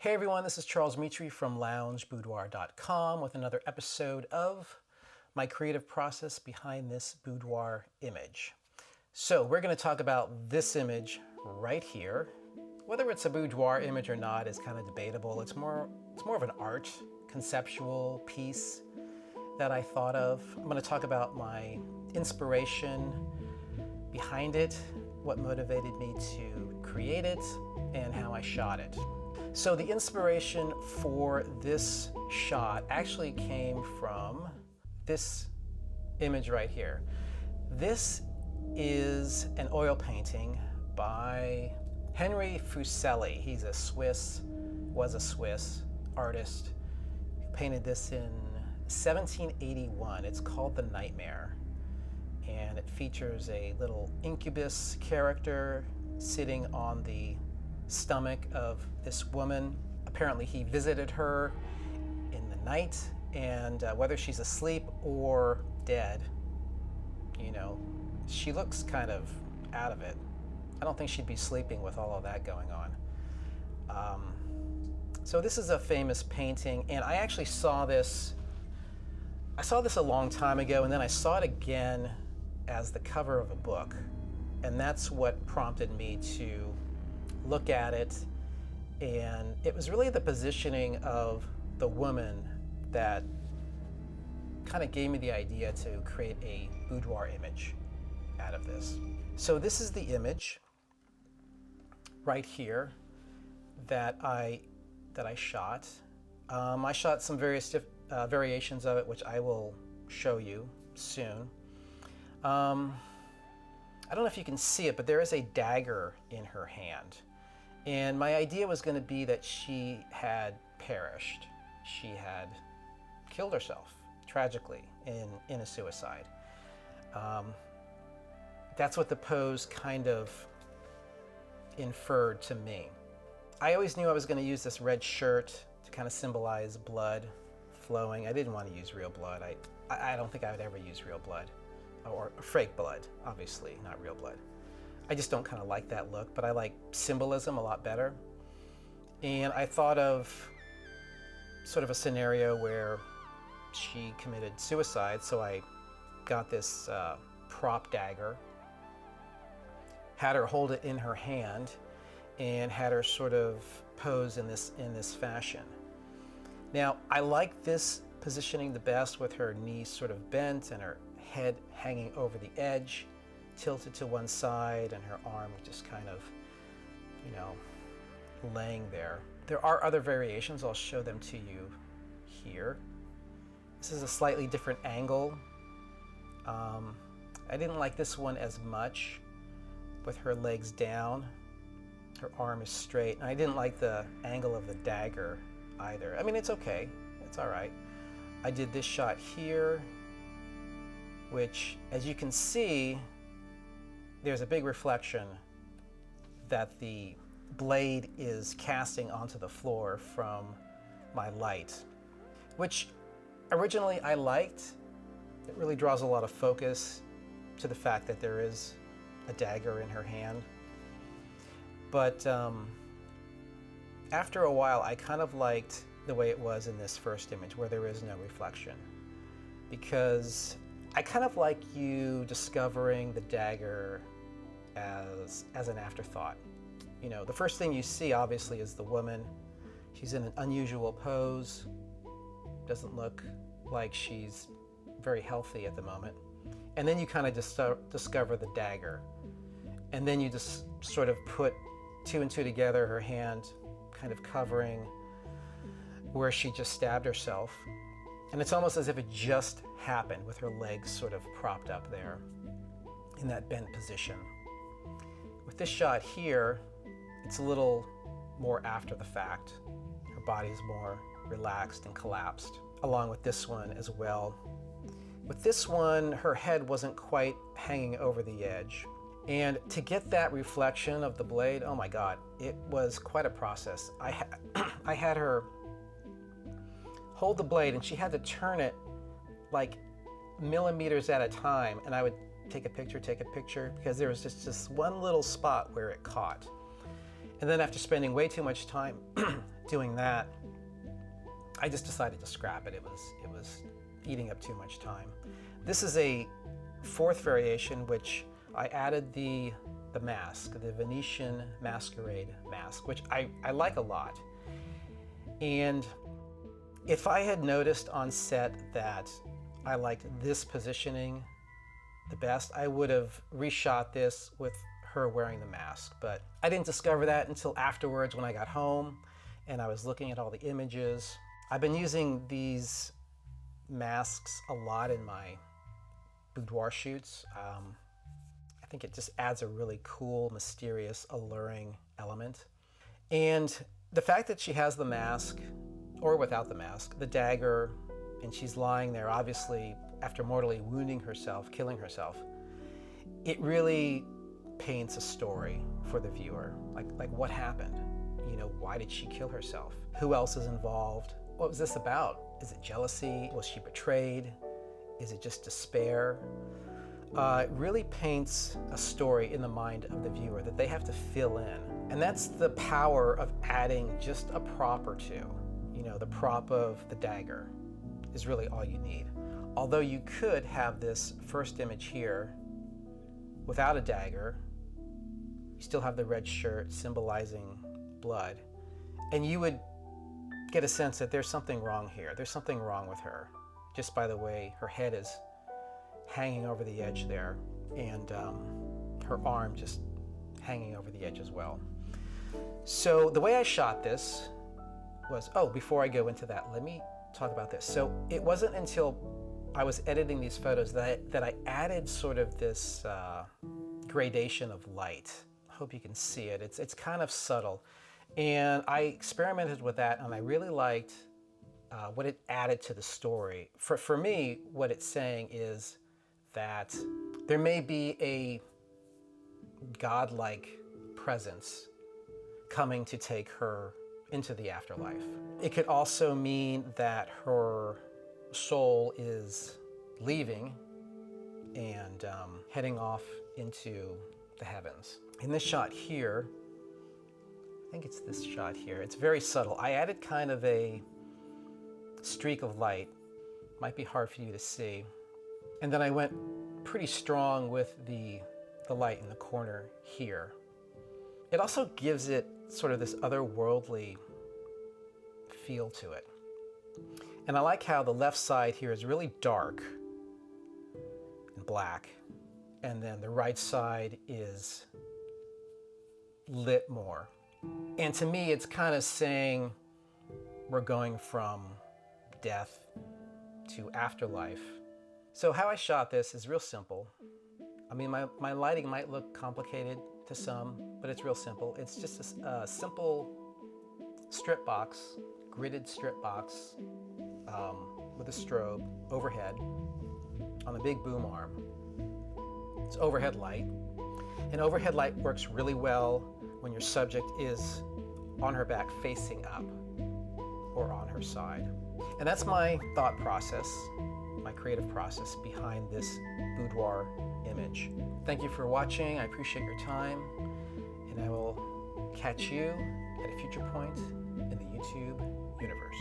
Hey everyone, this is Charles Mitri from LoungeBoudoir.com with another episode of my creative process behind this boudoir image. So we're going to talk about this image right here. Whether it's a boudoir image or not is kind of debatable. It's more of an art, conceptual piece that I thought of. I'm going to talk about my inspiration behind it, what motivated me to create it, and how I shot it. So the inspiration for this shot actually came from this image right here. This is an oil painting by Henry Fuseli. He's was a Swiss artist who painted this in 1781. It's called The Nightmare, and it features a little incubus character sitting on the stomach of this woman. Apparently he visited her in the night, and whether she's asleep or dead, you know, she looks kind of out of it. I don't think she'd be sleeping with all of that going on. So this is a famous painting, and I actually saw this a long time ago, and then I saw it again as the cover of a book, and that's what prompted me to look at it. And it was really the positioning of the woman that kind of gave me the idea to create a boudoir image out of this. So this is the image right here that I shot. I shot some various variations of it, which I will show you soon. I don't know if you can see it, but there is a dagger in her hand. And my idea was going to be that she had perished. She had killed herself tragically in a suicide. That's what the pose kind of inferred to me. I always knew I was going to use this red shirt to kind of symbolize blood flowing. I didn't want to use real blood. I don't think I would ever use real blood, or fake blood, obviously, not real blood. I just don't kind of like that look, but I like symbolism a lot better. And I thought of sort of a scenario where she committed suicide, so I got this prop dagger, had her hold it in her hand, and had her sort of pose in this fashion. Now, I like this positioning the best, with her knees sort of bent and her head hanging over the edge, tilted to one side, and her arm just kind of, you know, laying there. There are other variations. I'll show them to you here. This is a slightly different angle. I didn't like this one as much, with her legs down. Her arm is straight, and I didn't like the angle of the dagger either. I mean, it's okay. It's all right. I did this shot here, which, as you can see, there's a big reflection that the blade is casting onto the floor from my light, which originally I liked. It really draws a lot of focus to the fact that there is a dagger in her hand. But after a while, I kind of liked the way it was in this first image, where there is no reflection, because I kind of like you discovering the dagger as an afterthought. You know, the first thing you see obviously is the woman. She's in an unusual pose, doesn't look like she's very healthy at the moment. And then you kind of discover the dagger. And then you just sort of put two and two together, her hand kind of covering where she just stabbed herself. And it's almost as if it just happened, with her legs sort of propped up there in that bent position. With this shot here, it's a little more after the fact. Her body's more relaxed and collapsed, along with this one as well. With this one, her head wasn't quite hanging over the edge. And to get that reflection of the blade, oh my God, it was quite a process. I had her hold the blade, and she had to turn it like millimeters at a time, and I would take a picture, because there was just one little spot where it caught. And then after spending way too much time doing that, I just decided to scrap it. It was eating up too much time. This is a fourth variation, which I added the mask, the Venetian Masquerade mask, which I like a lot. And if I had noticed on set that I liked this positioning the best, I would have reshot this with her wearing the mask. But I didn't discover that until afterwards when I got home and I was looking at all the images. I've been using these masks a lot in my boudoir shoots. I think it just adds a really cool, mysterious, alluring element. And the fact that she has the mask, or without the mask, the dagger, and she's lying there, obviously, after mortally wounding herself, killing herself, it really paints a story for the viewer. Like what happened? You know, why did she kill herself? Who else is involved? What was this about? Is it jealousy? Was she betrayed? Is it just despair? It really paints a story in the mind of the viewer that they have to fill in. And that's the power of adding just a prop or two. You know, the prop of the dagger is really all you need. Although you could have this first image here without a dagger, you still have the red shirt symbolizing blood, and you would get a sense that there's something wrong here. There's something wrong with her, just by the way her head is hanging over the edge there, and her arm just hanging over the edge as well. So the way I shot this was, before I go into that, let me talk about this. So it wasn't until I was editing these photos that I added sort of this gradation of light. I hope you can see it. It's kind of subtle. And I experimented with that, and I really liked what it added to the story. For me, what it's saying is that there may be a godlike presence coming to take her into the afterlife. It could also mean that her soul is leaving and heading off into the heavens. In this shot here, I think it's this shot here, it's very subtle. I added kind of a streak of light. Might be hard for you to see. And then I went pretty strong with the light in the corner here. It also gives it sort of this otherworldly feel to it. And I like how the left side here is really dark and black, and then the right side is lit more. And to me, it's kind of saying we're going from death to afterlife. So how I shot this is real simple. I mean, my lighting might look complicated to some, but it's real simple. It's just a simple strip box, gridded strip box with a strobe overhead on a big boom arm. It's overhead light. And overhead light works really well when your subject is on her back facing up or on her side. And that's my thought process, my creative process behind this boudoir image. Thank you for watching. I appreciate your time, and I will catch you at a future point in the YouTube universe.